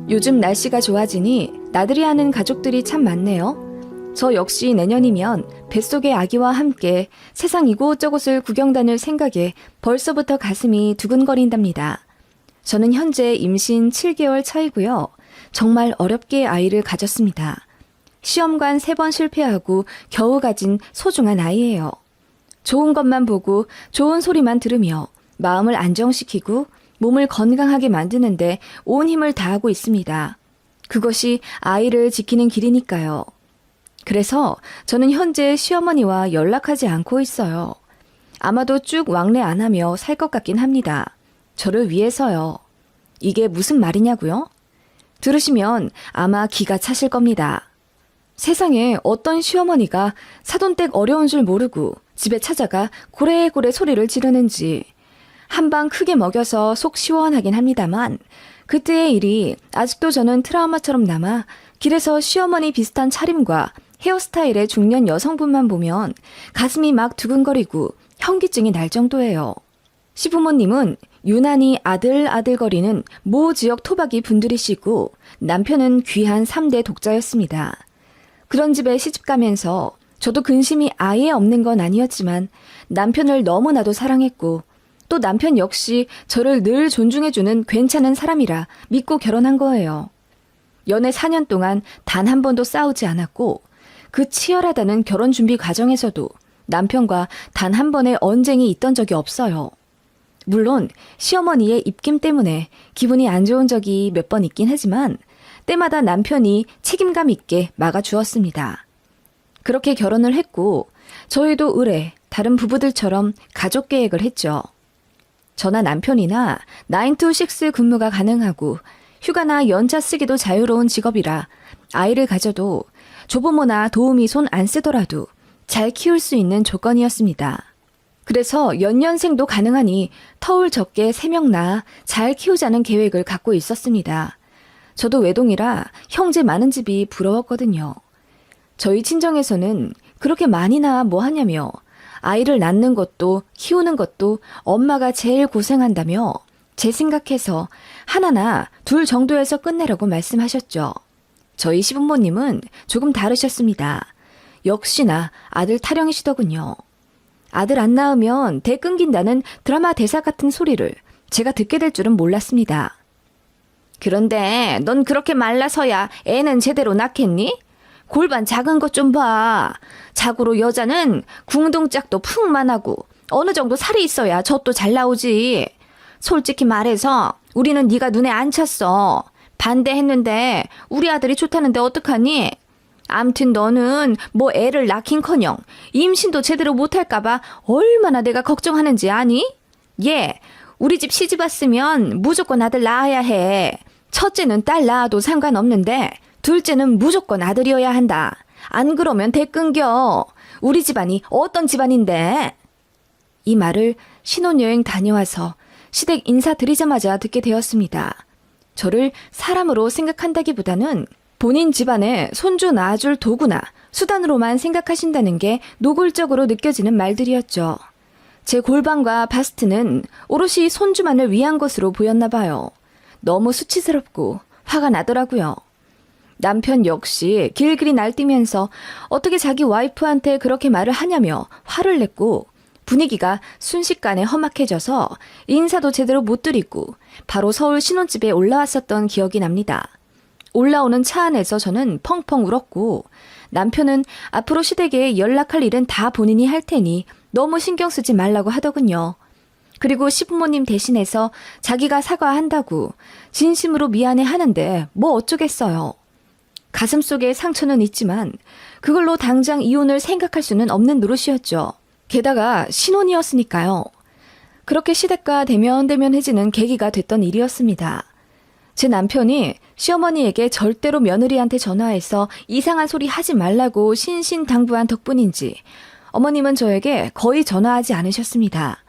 요즘 날씨가 좋아지니 나들이 하는 가족들이 참 많네요. 저 역시 내년이면 뱃속의 아기와 함께 세상 이곳저곳을 구경 다닐 생각에 벌써부터 가슴이 두근거린답니다. 저는 현재 임신 7개월 차이고요. 정말 어렵게 아이를 가졌습니다. 시험관 3번 실패하고 겨우 가진 소중한 아이예요. 좋은 것만 보고 좋은 소리만 들으며 마음을 안정시키고 몸을 건강하게 만드는데 온 힘을 다하고 있습니다. 그것이 아이를 지키는 길이니까요. 그래서 저는 현재 시어머니와 연락하지 않고 있어요. 아마도 쭉 왕래 안 하며 살 것 같긴 합니다. 저를 위해서요. 이게 무슨 말이냐고요? 들으시면 아마 기가 차실 겁니다. 세상에 어떤 시어머니가 사돈댁 어려운 줄 모르고 집에 찾아가 고래고래 소리를 지르는지 한 방 크게 먹여서 속 시원하긴 합니다만 그때의 일이 아직도 저는 트라우마처럼 남아 길에서 시어머니 비슷한 차림과 헤어스타일의 중년 여성분만 보면 가슴이 막 두근거리고 현기증이 날 정도예요. 시부모님은 유난히 아들아들거리는 모 지역 토박이 분들이시고 남편은 귀한 3대 독자였습니다. 그런 집에 시집가면서 저도 근심이 아예 없는 건 아니었지만 남편을 너무나도 사랑했고 또 남편 역시 저를 늘 존중해주는 괜찮은 사람이라 믿고 결혼한 거예요. 연애 4년 동안 단 한 번도 싸우지 않았고 그 치열하다는 결혼 준비 과정에서도 남편과 단 한 번의 언쟁이 있던 적이 없어요. 물론 시어머니의 입김 때문에 기분이 안 좋은 적이 몇 번 있긴 하지만 때마다 남편이 책임감 있게 막아주었습니다. 그렇게 결혼을 했고 저희도 의뢰 다른 부부들처럼 가족 계획을 했죠. 저나 남편이나 9to6 근무가 가능하고 휴가나 연차 쓰기도 자유로운 직업이라 아이를 가져도 조부모나 도우미 손 안 쓰더라도 잘 키울 수 있는 조건이었습니다. 그래서 연년생도 가능하니 터울 적게 3명 낳아 잘 키우자는 계획을 갖고 있었습니다. 저도 외동이라 형제 많은 집이 부러웠거든요. 저희 친정에서는 그렇게 많이 낳아 뭐 하냐며 아이를 낳는 것도 키우는 것도 엄마가 제일 고생한다며 제 생각해서 하나나 둘 정도에서 끝내라고 말씀하셨죠. 저희 시부모님은 조금 다르셨습니다. 역시나 아들 타령이시더군요. 아들 안 낳으면 대 끊긴다는 드라마 대사 같은 소리를 제가 듣게 될 줄은 몰랐습니다. 그런데 넌 그렇게 말라서야 애는 제대로 낳겠니? 골반 작은 것 좀 봐. 자고로 여자는 궁둥짝도 푹만 하고 어느 정도 살이 있어야 젖도 잘 나오지. 솔직히 말해서 우리는 네가 눈에 안 찼어. 반대했는데 우리 아들이 좋다는데 어떡하니? 암튼 너는 뭐 애를 낳긴커녕 임신도 제대로 못할까봐 얼마나 내가 걱정하는지 아니? 얘 우리 집 시집 왔으면 무조건 아들 낳아야 해. 첫째는 딸 낳아도 상관없는데 둘째는 무조건 아들이어야 한다. 안 그러면 대 끊겨. 우리 집안이 어떤 집안인데? 이 말을 신혼여행 다녀와서 시댁 인사드리자마자 듣게 되었습니다. 저를 사람으로 생각한다기보다는 본인 집안에 손주 낳아줄 도구나 수단으로만 생각하신다는 게 노골적으로 느껴지는 말들이었죠. 제 골반과 바스트는 오롯이 손주만을 위한 것으로 보였나 봐요. 너무 수치스럽고 화가 나더라고요. 남편 역시 길길이 날뛰면서 어떻게 자기 와이프한테 그렇게 말을 하냐며 화를 냈고 분위기가 순식간에 험악해져서 인사도 제대로 못 드리고 바로 서울 신혼집에 올라왔었던 기억이 납니다. 올라오는 차 안에서 저는 펑펑 울었고 남편은 앞으로 시댁에 연락할 일은 다 본인이 할 테니 너무 신경 쓰지 말라고 하더군요. 그리고 시부모님 대신해서 자기가 사과한다고 진심으로 미안해 하는데 뭐 어쩌겠어요. 가슴속에 상처는 있지만 그걸로 당장 이혼을 생각할 수는 없는 노릇이었죠. 게다가 신혼이었으니까요. 그렇게 시댁과 대면대면해지는 계기가 됐던 일이었습니다. 제 남편이 시어머니에게 절대로 며느리한테 전화해서 이상한 소리 하지 말라고 신신당부한 덕분인지 어머님은 저에게 거의 전화하지 않으셨습니다.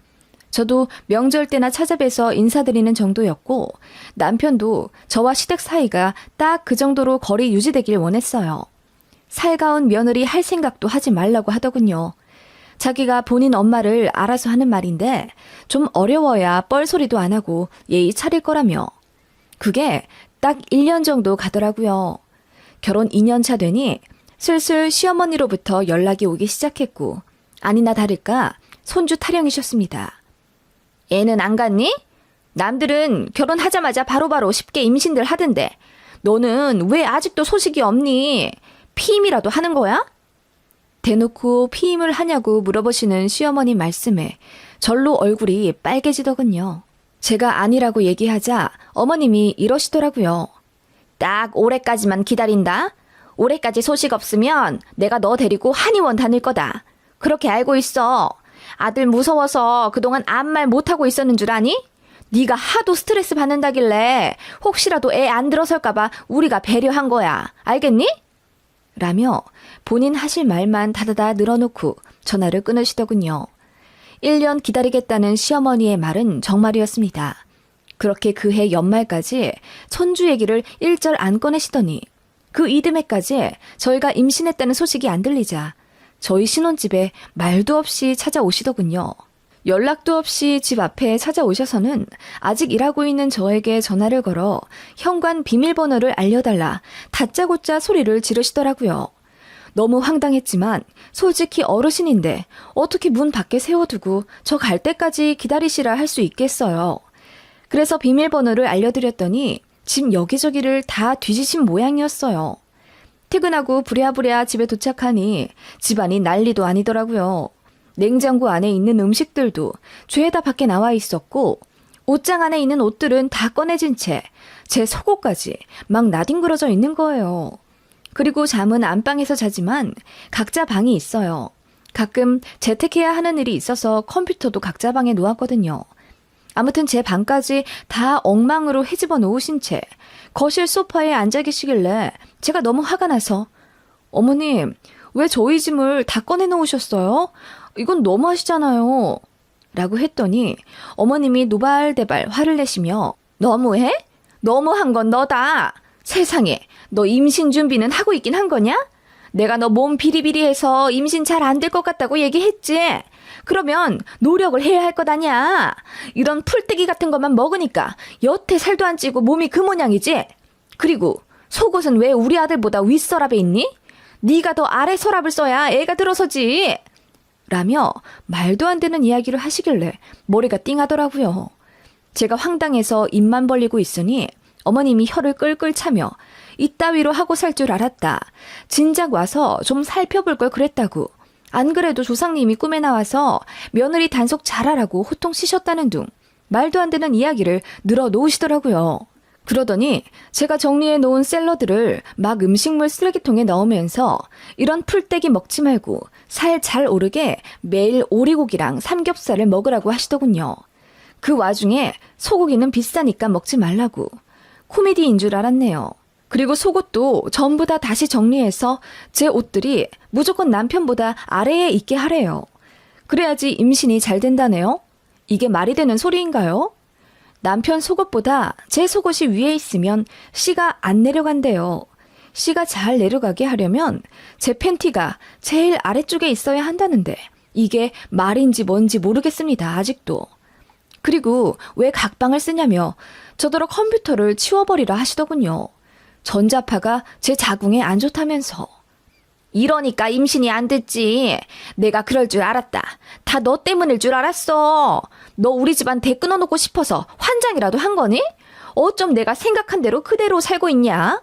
저도 명절 때나 찾아뵈서 인사드리는 정도였고 남편도 저와 시댁 사이가 딱 그 정도로 거리 유지되길 원했어요. 살가운 며느리 할 생각도 하지 말라고 하더군요. 자기가 본인 엄마를 알아서 하는 말인데 좀 어려워야 뻘소리도 안 하고 예의 차릴 거라며. 그게 딱 1년 정도 가더라고요. 결혼 2년 차 되니 슬슬 시어머니로부터 연락이 오기 시작했고 아니나 다를까 손주 타령이셨습니다. 애는 안 갔니? 남들은 결혼하자마자 바로바로 쉽게 임신들 하던데 너는 왜 아직도 소식이 없니? 피임이라도 하는 거야? 대놓고 피임을 하냐고 물어보시는 시어머니 말씀에 절로 얼굴이 빨개지더군요. 제가 아니라고 얘기하자 어머님이 이러시더라고요. 딱 올해까지만 기다린다. 올해까지 소식 없으면 내가 너 데리고 한의원 다닐 거다. 그렇게 알고 있어. 아들 무서워서 그동안 아무 말 못하고 있었는 줄 아니? 네가 하도 스트레스 받는다길래 혹시라도 애 안 들어설까봐 우리가 배려한 거야. 알겠니? 라며 본인 하실 말만 다다다 늘어놓고 전화를 끊으시더군요. 1년 기다리겠다는 시어머니의 말은 정말이었습니다. 그렇게 그해 연말까지 손주 얘기를 일절 안 꺼내시더니 그 이듬해까지 저희가 임신했다는 소식이 안 들리자 저희 신혼집에 말도 없이 찾아오시더군요. 연락도 없이 집 앞에 찾아오셔서는 아직 일하고 있는 저에게 전화를 걸어 현관 비밀번호를 알려달라 다짜고짜 소리를 지르시더라고요. 너무 황당했지만 솔직히 어르신인데 어떻게 문 밖에 세워두고 저 갈 때까지 기다리시라 할 수 있겠어요. 그래서 비밀번호를 알려드렸더니 집 여기저기를 다 뒤지신 모양이었어요. 퇴근하고 부랴부랴 집에 도착하니 집안이 난리도 아니더라고요. 냉장고 안에 있는 음식들도 죄다 밖에 나와 있었고 옷장 안에 있는 옷들은 다 꺼내진 채 제 속옷까지 막 나뒹굴어져 있는 거예요. 그리고 잠은 안방에서 자지만 각자 방이 있어요. 가끔 재택해야 하는 일이 있어서 컴퓨터도 각자 방에 놓았거든요. 아무튼 제 방까지 다 엉망으로 헤집어 놓으신 채 거실 소파에 앉아 계시길래 제가 너무 화가 나서 어머님, 왜 저희 짐을 다 꺼내 놓으셨어요? 이건 너무하시잖아요. 라고 했더니 어머님이 노발대발 화를 내시며 너무해? 너무한 건 너다. 세상에, 너 임신 준비는 하고 있긴 한 거냐? 내가 너 몸 비리비리해서 임신 잘 안 될 것 같다고 얘기했지. 그러면 노력을 해야 할 것 아냐. 이런 풀떼기 같은 것만 먹으니까 여태 살도 안 찌고 몸이 그 모양이지. 그리고 속옷은 왜 우리 아들보다 윗서랍에 있니? 네가 더 아래 서랍을 써야 애가 들어서지. 라며 말도 안 되는 이야기를 하시길래 머리가 띵하더라고요. 제가 황당해서 입만 벌리고 있으니 어머님이 혀를 끌끌 차며 이따위로 하고 살 줄 알았다. 진작 와서 좀 살펴볼 걸 그랬다고. 안 그래도 조상님이 꿈에 나와서 며느리 단속 잘하라고 호통치셨다는 둥 말도 안 되는 이야기를 늘어놓으시더라고요. 그러더니 제가 정리해 놓은 샐러드를 막 음식물 쓰레기통에 넣으면서 이런 풀떼기 먹지 말고 살 잘 오르게 매일 오리고기랑 삼겹살을 먹으라고 하시더군요. 그 와중에 소고기는 비싸니까 먹지 말라고. 코미디인 줄 알았네요. 그리고 속옷도 전부 다 다시 정리해서 제 옷들이 무조건 남편보다 아래에 있게 하래요. 그래야지 임신이 잘 된다네요. 이게 말이 되는 소리인가요? 남편 속옷보다 제 속옷이 위에 있으면 씨가 안 내려간대요. 씨가 잘 내려가게 하려면 제 팬티가 제일 아래쪽에 있어야 한다는데 이게 말인지 뭔지 모르겠습니다. 아직도. 그리고 왜 각방을 쓰냐며 저더러 컴퓨터를 치워버리라 하시더군요. 전자파가 제 자궁에 안 좋다면서. 이러니까 임신이 안 됐지. 내가 그럴 줄 알았다. 다 너 때문일 줄 알았어. 너 우리 집안 대 끊어놓고 싶어서 환장이라도 한 거니? 어쩜 내가 생각한 대로 그대로 살고 있냐?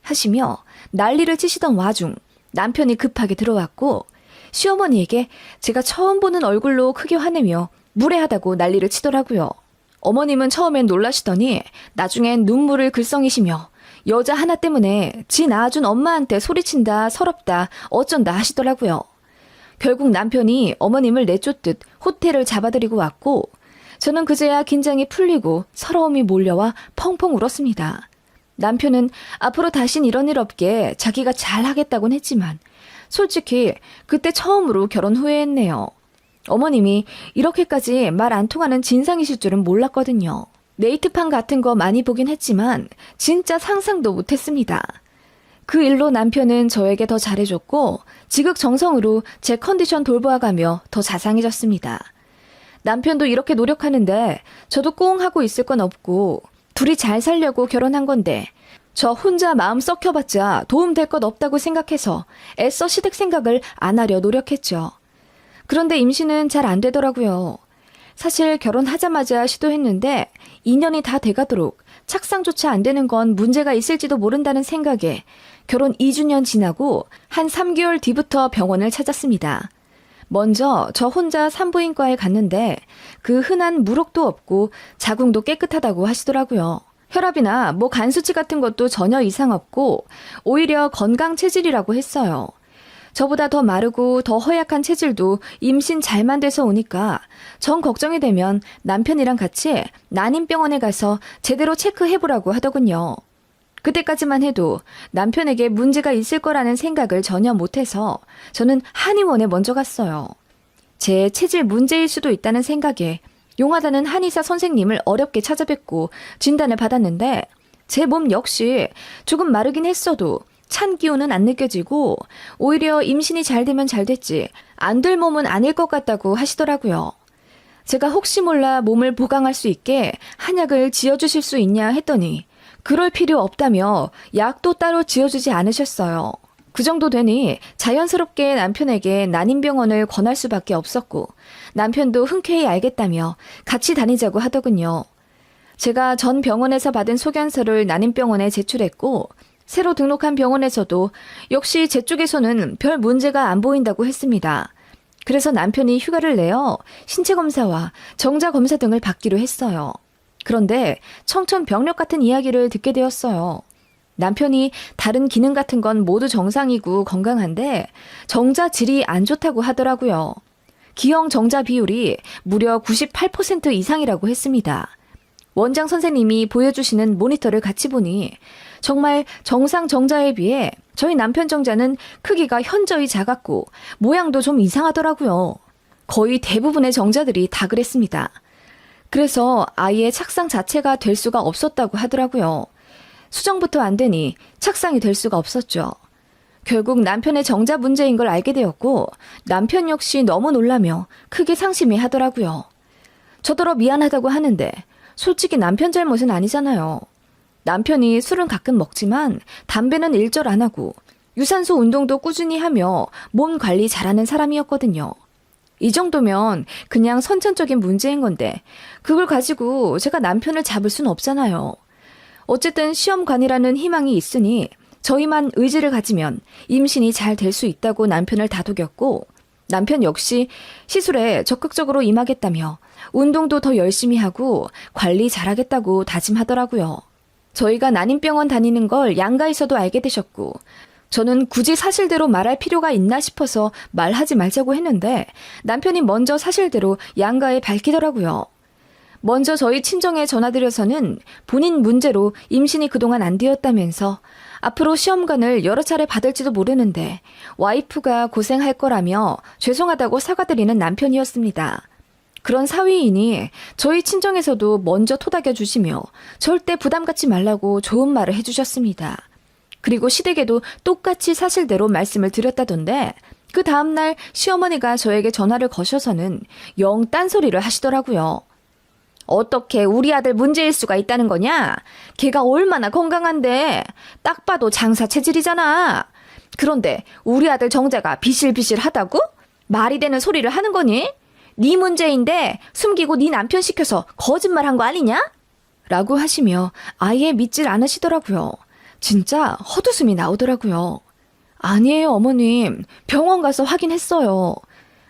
하시며 난리를 치시던 와중 남편이 급하게 들어왔고 시어머니에게 제가 처음 보는 얼굴로 크게 화내며 무례하다고 난리를 치더라고요. 어머님은 처음엔 놀라시더니 나중엔 눈물을 글썽이시며 여자 하나 때문에 지 낳아준 엄마한테 소리친다, 서럽다, 어쩐다 하시더라고요. 결국 남편이 어머님을 내쫓듯 호텔을 잡아들이고 왔고 저는 그제야 긴장이 풀리고 서러움이 몰려와 펑펑 울었습니다. 남편은 앞으로 다신 이런 일 없게 자기가 잘하겠다곤 했지만 솔직히 그때 처음으로 결혼 후회했네요. 어머님이 이렇게까지 말 안 통하는 진상이실 줄은 몰랐거든요. 네이트판 같은 거 많이 보긴 했지만 진짜 상상도 못했습니다. 그 일로 남편은 저에게 더 잘해줬고 지극정성으로 제 컨디션 돌보아가며 더 자상해졌습니다. 남편도 이렇게 노력하는데 저도 꽁 하고 있을 건 없고 둘이 잘 살려고 결혼한 건데 저 혼자 마음 썩혀봤자 도움될 것 없다고 생각해서 애써 시댁 생각을 안 하려 노력했죠. 그런데 임신은 잘 안 되더라고요. 사실 결혼하자마자 시도했는데 2년이 다 돼가도록 착상조차 안 되는 건 문제가 있을지도 모른다는 생각에 결혼 2주년 지나고 한 3개월 뒤부터 병원을 찾았습니다. 먼저 저 혼자 산부인과에 갔는데 그 흔한 물혹도 없고 자궁도 깨끗하다고 하시더라고요. 혈압이나 간 수치 같은 것도 전혀 이상 없고 오히려 건강 체질이라고 했어요. 저보다 더 마르고 더 허약한 체질도 임신 잘만 돼서 오니까 정 걱정이 되면 남편이랑 같이 난임병원에 가서 제대로 체크해보라고 하더군요. 그때까지만 해도 남편에게 문제가 있을 거라는 생각을 전혀 못해서 저는 한의원에 먼저 갔어요. 제 체질 문제일 수도 있다는 생각에 용하다는 한의사 선생님을 어렵게 찾아뵙고 진단을 받았는데 제 몸 역시 조금 마르긴 했어도 찬 기운은 안 느껴지고 오히려 임신이 잘 되면 잘 됐지 안 될 몸은 아닐 것 같다고 하시더라고요. 제가 혹시 몰라 몸을 보강할 수 있게 한약을 지어주실 수 있냐 했더니 그럴 필요 없다며 약도 따로 지어주지 않으셨어요. 그 정도 되니 자연스럽게 남편에게 난임병원을 권할 수밖에 없었고 남편도 흔쾌히 알겠다며 같이 다니자고 하더군요. 제가 전 병원에서 받은 소견서를 난임병원에 제출했고 새로 등록한 병원에서도 역시 제 쪽에서는 별 문제가 안 보인다고 했습니다. 그래서 남편이 휴가를 내어 신체검사와 정자검사 등을 받기로 했어요. 그런데 청천벽력 같은 이야기를 듣게 되었어요. 남편이 다른 기능 같은 건 모두 정상이고 건강한데 정자 질이 안 좋다고 하더라고요. 기형 정자 비율이 무려 98% 이상이라고 했습니다. 원장 선생님이 보여주시는 모니터를 같이 보니 정말 정상 정자에 비해 저희 남편 정자는 크기가 현저히 작았고 모양도 좀 이상하더라고요. 거의 대부분의 정자들이 다 그랬습니다. 그래서 아예 착상 자체가 될 수가 없었다고 하더라고요. 수정부터 안 되니 착상이 될 수가 없었죠. 결국 남편의 정자 문제인 걸 알게 되었고 남편 역시 너무 놀라며 크게 상심해 하더라고요. 저더러 미안하다고 하는데 솔직히 남편 잘못은 아니잖아요. 남편이 술은 가끔 먹지만 담배는 일절 안 하고 유산소 운동도 꾸준히 하며 몸 관리 잘하는 사람이었거든요. 이 정도면 그냥 선천적인 문제인 건데 그걸 가지고 제가 남편을 잡을 순 없잖아요. 어쨌든 시험관이라는 희망이 있으니 저희만 의지를 가지면 임신이 잘 될 수 있다고 남편을 다독였고 남편 역시 시술에 적극적으로 임하겠다며 운동도 더 열심히 하고 관리 잘하겠다고 다짐하더라고요. 저희가 난임병원 다니는 걸 양가에서도 알게 되셨고 저는 굳이 사실대로 말할 필요가 있나 싶어서 말하지 말자고 했는데 남편이 먼저 사실대로 양가에 밝히더라고요. 먼저 저희 친정에 전화드려서는 본인 문제로 임신이 그동안 안 되었다면서 앞으로 시험관을 여러 차례 받을지도 모르는데 와이프가 고생할 거라며 죄송하다고 사과드리는 남편이었습니다. 그런 사위이니 저희 친정에서도 먼저 토닥여 주시며 절대 부담 갖지 말라고 좋은 말을 해주셨습니다. 그리고 시댁에도 똑같이 사실대로 말씀을 드렸다던데 그 다음날 시어머니가 저에게 전화를 거셔서는 영 딴소리를 하시더라고요. 어떻게 우리 아들 문제일 수가 있다는 거냐? 걔가 얼마나 건강한데 딱 봐도 장사 체질이잖아. 그런데 우리 아들 정자가 비실비실하다고? 말이 되는 소리를 하는 거니? 네 문제인데 숨기고 네 남편 시켜서 거짓말한 거 아니냐? 라고 하시며 아예 믿질 않으시더라고요. 진짜 헛웃음이 나오더라고요. 아니에요, 어머님. 병원 가서 확인했어요.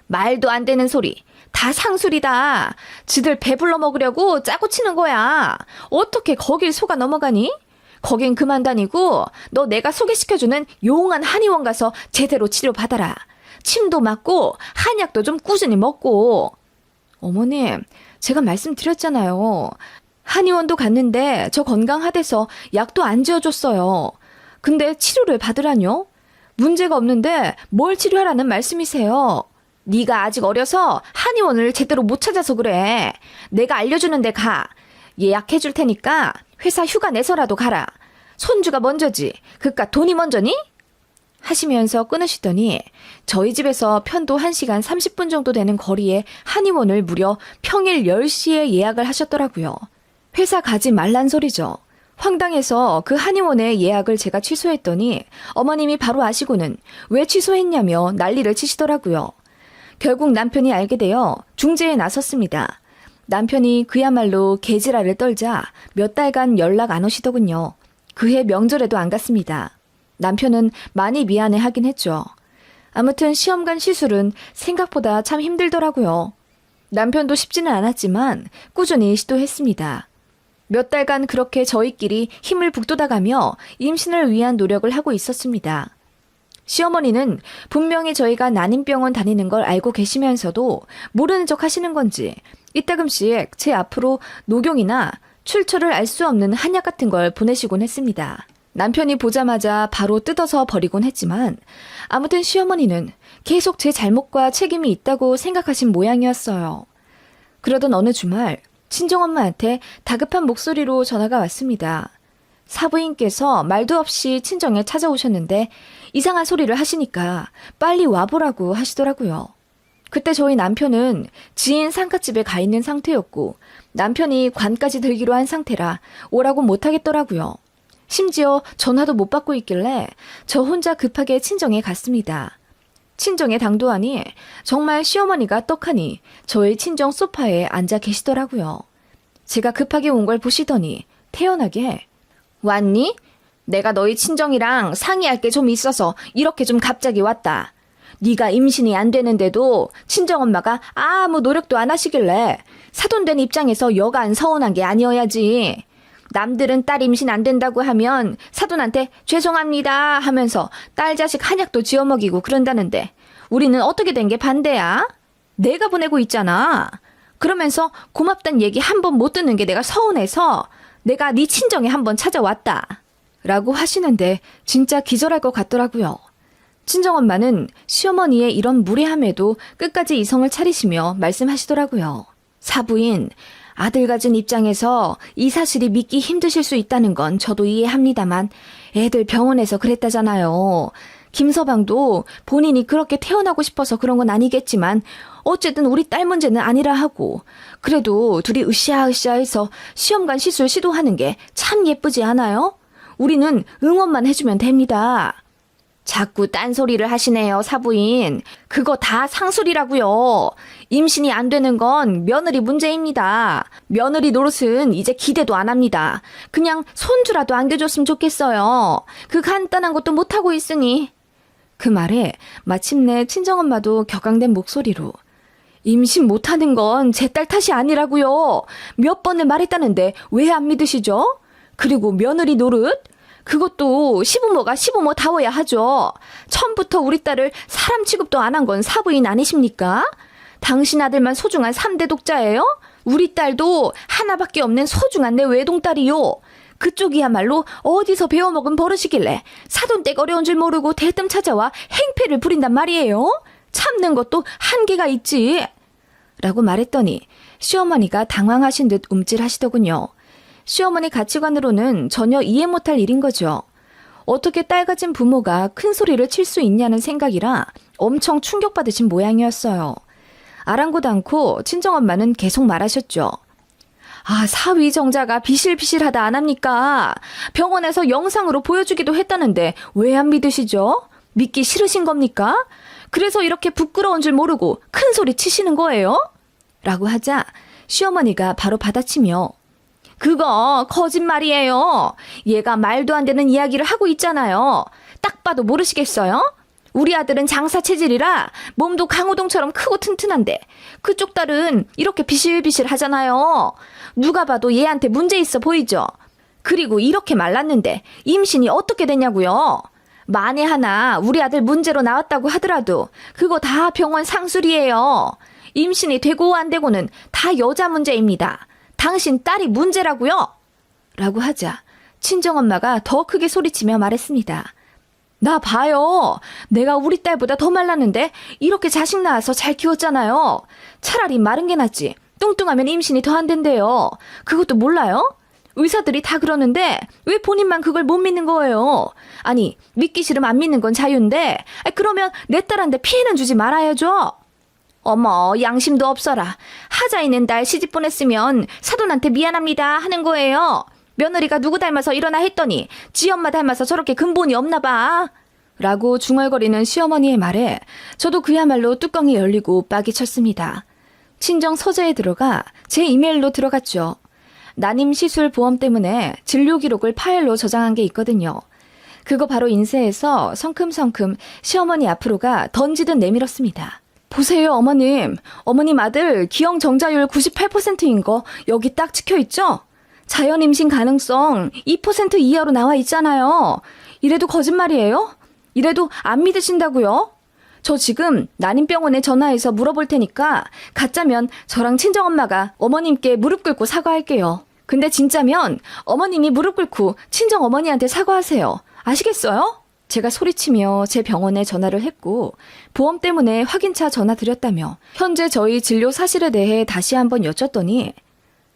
말도 안 되는 소리. 다 상술이다. 지들 배불러 먹으려고 짜고 치는 거야. 어떻게 거길 속아 넘어가니? 거긴 그만 다니고 너 내가 소개시켜주는 용한 한의원 가서 제대로 치료받아라. 침도 맞고 한약도 좀 꾸준히 먹고. 어머님, 제가 말씀드렸잖아요. 한의원도 갔는데 저 건강하대서 약도 안 지어줬어요. 근데 치료를 받으라뇨? 문제가 없는데 뭘 치료하라는 말씀이세요? 네가 아직 어려서 한의원을 제대로 못 찾아서 그래. 내가 알려주는 데 가. 예약해줄 테니까 회사 휴가 내서라도 가라. 손주가 먼저지. 그깟 돈이 먼저니? 하시면서 끊으시더니 저희 집에서 편도 1시간 30분 정도 되는 거리에 한의원을 무려 평일 10시에 예약을 하셨더라고요. 회사 가지 말란 소리죠. 황당해서 그 한의원의 예약을 제가 취소했더니 어머님이 바로 아시고는 왜 취소했냐며 난리를 치시더라고요. 결국 남편이 알게 되어 중재에 나섰습니다. 남편이 그야말로 개지랄을 떨자 몇 달간 연락 안 오시더군요. 그해 명절에도 안 갔습니다. 남편은 많이 미안해하긴 했죠. 아무튼 시험관 시술은 생각보다 참 힘들더라고요. 남편도 쉽지는 않았지만 꾸준히 시도했습니다. 몇 달간 그렇게 저희끼리 힘을 북돋아가며 임신을 위한 노력을 하고 있었습니다. 시어머니는 분명히 저희가 난임병원 다니는 걸 알고 계시면서도 모르는 척 하시는 건지 이따금씩 제 앞으로 녹용이나 출처를 알 수 없는 한약 같은 걸 보내시곤 했습니다. 남편이 보자마자 바로 뜯어서 버리곤 했지만 아무튼 시어머니는 계속 제 잘못과 책임이 있다고 생각하신 모양이었어요. 그러던 어느 주말 친정엄마한테 다급한 목소리로 전화가 왔습니다. 사부인께서 말도 없이 친정에 찾아오셨는데 이상한 소리를 하시니까 빨리 와보라고 하시더라고요. 그때 저희 남편은 지인 상가집에 가 있는 상태였고 남편이 관까지 들기로 한 상태라 오라고 못하겠더라고요. 심지어 전화도 못 받고 있길래 저 혼자 급하게 친정에 갔습니다. 친정에 당도하니 정말 시어머니가 떡하니 저희 친정 소파에 앉아 계시더라고요. 제가 급하게 온 걸 보시더니 태연하게 왔니? 내가 너희 친정이랑 상의할 게 좀 있어서 이렇게 좀 갑자기 왔다. 네가 임신이 안 되는데도 친정엄마가 아무 노력도 안 하시길래 사돈된 입장에서 여간 서운한 게 아니어야지. 남들은 딸 임신 안 된다고 하면 사돈한테 죄송합니다 하면서 딸 자식 한약도 지어 먹이고 그런다는데 우리는 어떻게 된 게 반대야? 내가 보내고 있잖아. 그러면서 고맙단 얘기 한 번 못 듣는 게 내가 서운해서 내가 네 친정에 한번 찾아왔다. 라고 하시는데 진짜 기절할 것 같더라고요. 친정엄마는 시어머니의 이런 무례함에도 끝까지 이성을 차리시며 말씀하시더라고요. 사부인, 아들 가진 입장에서 이 사실이 믿기 힘드실 수 있다는 건 저도 이해합니다만 애들 병원에서 그랬다잖아요. 김서방도 본인이 그렇게 태어나고 싶어서 그런 건 아니겠지만 어쨌든 우리 딸 문제는 아니라 하고 그래도 둘이 으쌰으쌰해서 시험관 시술 시도하는 게 참 예쁘지 않아요? 우리는 응원만 해주면 됩니다. 자꾸 딴소리를 하시네요, 사부인. 그거 다 상술이라고요. 임신이 안 되는 건 며느리 문제입니다. 며느리 노릇은 이제 기대도 안 합니다. 그냥 손주라도 안겨줬으면 좋겠어요. 그 간단한 것도 못하고 있으니. 그 말에 마침내 친정엄마도 격앙된 목소리로 임신 못하는 건 제 딸 탓이 아니라고요. 몇 번을 말했다는데 왜 안 믿으시죠? 그리고 며느리 노릇? 그것도 시부모가 시부모다워야 하죠. 처음부터 우리 딸을 사람 취급도 안 한 건 사부인 아니십니까? 당신 아들만 소중한 3대 독자예요? 우리 딸도 하나밖에 없는 소중한 내 외동딸이요. 그쪽이야말로 어디서 배워먹은 버릇이길래 사돈댁 어려운 줄 모르고 대뜸 찾아와 행패를 부린단 말이에요. 참는 것도 한계가 있지. 라고 말했더니 시어머니가 당황하신 듯 움찔하시더군요. 시어머니 가치관으로는 전혀 이해 못할 일인 거죠. 어떻게 딸 가진 부모가 큰 소리를 칠 수 있냐는 생각이라 엄청 충격받으신 모양이었어요. 아랑곳 않고 친정엄마는 계속 말하셨죠. 아, 사위 정자가 비실비실하다 안 합니까? 병원에서 영상으로 보여주기도 했다는데 왜 안 믿으시죠? 믿기 싫으신 겁니까? 그래서 이렇게 부끄러운 줄 모르고 큰 소리 치시는 거예요? 라고 하자 시어머니가 바로 받아치며 그거 거짓말이에요. 얘가 말도 안 되는 이야기를 하고 있잖아요. 딱 봐도 모르시겠어요? 우리 아들은 장사 체질이라 몸도 강호동처럼 크고 튼튼한데 그쪽 딸은 이렇게 비실비실 하잖아요. 누가 봐도 얘한테 문제 있어 보이죠? 그리고 이렇게 말랐는데 임신이 어떻게 되냐고요? 만에 하나 우리 아들 문제로 나왔다고 하더라도 그거 다 병원 상술이에요. 임신이 되고 안 되고는 다 여자 문제입니다. 당신 딸이 문제라고요? 라고 하자 친정엄마가 더 크게 소리치며 말했습니다. 나 봐요. 내가 우리 딸보다 더 말랐는데 이렇게 자식 낳아서 잘 키웠잖아요. 차라리 마른 게 낫지. 뚱뚱하면 임신이 더 안 된대요. 그것도 몰라요? 의사들이 다 그러는데 왜 본인만 그걸 못 믿는 거예요? 아니, 믿기 싫으면 안 믿는 건 자유인데 그러면 내 딸한테 피해는 주지 말아야죠. 어머, 양심도 없어라. 하자 있는 날 시집 보냈으면 사돈한테 미안합니다 하는 거예요. 며느리가 누구 닮아서 이러나 했더니 지 엄마 닮아서 저렇게 근본이 없나 봐. 라고 중얼거리는 시어머니의 말에 저도 그야말로 뚜껑이 열리고 빡이 쳤습니다. 친정 서재에 들어가 제 이메일로 들어갔죠. 난임 시술 보험 때문에 진료 기록을 파일로 저장한 게 있거든요. 그거 바로 인쇄해서 성큼성큼 시어머니 앞으로가 던지듯 내밀었습니다. 보세요, 어머님. 어머님 아들 기형 정자율 98%인 거 여기 딱 찍혀있죠? 자연 임신 가능성 2% 이하로 나와 있잖아요. 이래도 거짓말이에요? 이래도 안 믿으신다고요? 저 지금 난임병원에 전화해서 물어볼 테니까 가짜면 저랑 친정엄마가 어머님께 무릎 꿇고 사과할게요. 근데 진짜면 어머님이 무릎 꿇고 친정어머니한테 사과하세요. 아시겠어요? 제가 소리치며 제 병원에 전화를 했고 보험 때문에 확인차 전화 드렸다며 현재 저희 진료 사실에 대해 다시 한번 여쭸더니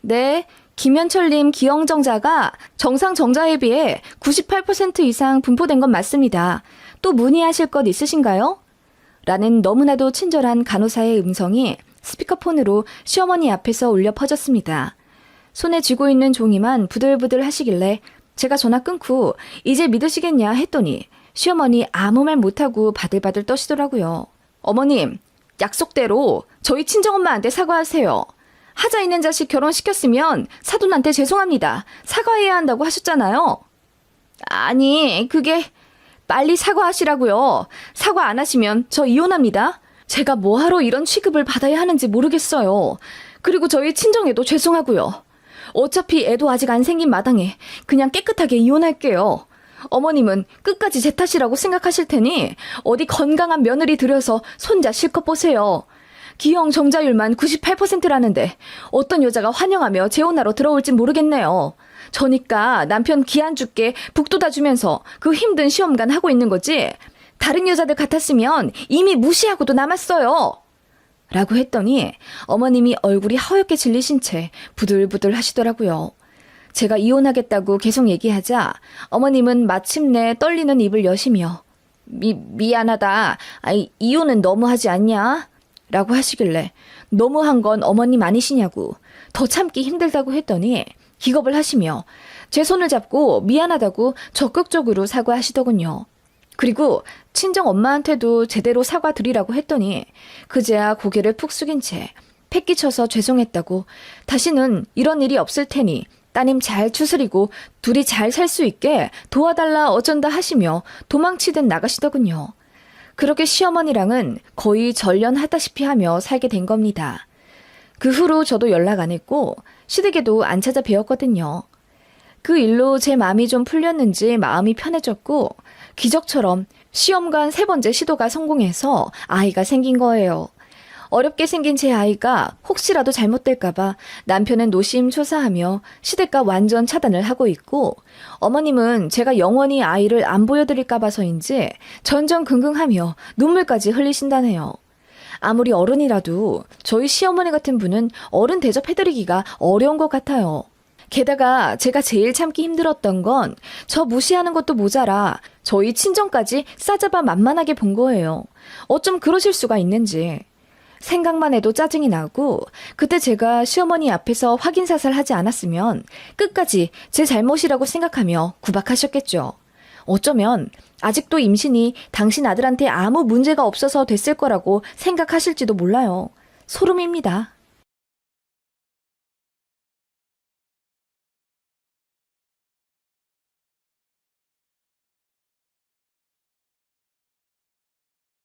네, 김현철님 기형정자가 정상 정자에 비해 98% 이상 분포된 건 맞습니다. 또 문의하실 것 있으신가요? 라는 너무나도 친절한 간호사의 음성이 스피커폰으로 시어머니 앞에서 울려 퍼졌습니다. 손에 쥐고 있는 종이만 부들부들 하시길래 제가 전화 끊고 이제 믿으시겠냐 했더니 시어머니 아무 말 못하고 바들바들 떠시더라고요. 어머님, 약속대로 저희 친정엄마한테 사과하세요. 하자 있는 자식 결혼시켰으면 사돈한테 죄송합니다. 사과해야 한다고 하셨잖아요. 아니, 그게 빨리 사과하시라고요. 사과 안 하시면 저 이혼합니다. 제가 뭐하러 이런 취급을 받아야 하는지 모르겠어요. 그리고 저희 친정에도 죄송하고요. 어차피 애도 아직 안 생긴 마당에 그냥 깨끗하게 이혼할게요. 어머님은 끝까지 제 탓이라고 생각하실 테니 어디 건강한 며느리 들여서 손자 실컷 보세요. 기형 정자율만 98%라는데 어떤 여자가 환영하며 재혼하러 들어올진 모르겠네요. 저니까 남편 기 안 죽게 북돋아 주면서 그 힘든 시험관 하고 있는 거지. 다른 여자들 같았으면 이미 무시하고도 남았어요. 라고 했더니 어머님이 얼굴이 하얗게 질리신 채 부들부들 하시더라고요. 제가 이혼하겠다고 계속 얘기하자 어머님은 마침내 떨리는 입을 여시며 미안하다. 이혼은 너무하지 않냐? 라고 하시길래 너무한 건 어머님 아니시냐고 더 참기 힘들다고 했더니 기겁을 하시며 제 손을 잡고 미안하다고 적극적으로 사과하시더군요. 그리고 친정 엄마한테도 제대로 사과드리라고 했더니 그제야 고개를 푹 숙인 채 패끼쳐서 죄송했다고 다시는 이런 일이 없을 테니 따님 잘 추스리고 둘이 잘 살 수 있게 도와달라 어쩐다 하시며 도망치듯 나가시더군요. 그렇게 시어머니랑은 거의 전련하다시피 하며 살게 된 겁니다. 그 후로 저도 연락 안 했고 시댁에도 안 찾아뵈었거든요. 그 일로 제 마음이 좀 풀렸는지 마음이 편해졌고 기적처럼 시험관 3번째 시도가 성공해서 아이가 생긴 거예요. 어렵게 생긴 제 아이가 혹시라도 잘못될까봐 남편은 노심초사하며 시댁과 완전 차단을 하고 있고 어머님은 제가 영원히 아이를 안 보여드릴까 봐서인지 전전긍긍하며 눈물까지 흘리신다네요. 아무리 어른이라도 저희 시어머니 같은 분은 어른 대접해드리기가 어려운 것 같아요. 게다가 제가 제일 참기 힘들었던 건 저 무시하는 것도 모자라 저희 친정까지 싸잡아 만만하게 본 거예요. 어쩜 그러실 수가 있는지. 생각만 해도 짜증이 나고 그때 제가 시어머니 앞에서 확인사살 하지 않았으면 끝까지 제 잘못이라고 생각하며 구박하셨겠죠. 어쩌면 아직도 임신이 당신 아들한테 아무 문제가 없어서 됐을 거라고 생각하실지도 몰라요. 소름입니다.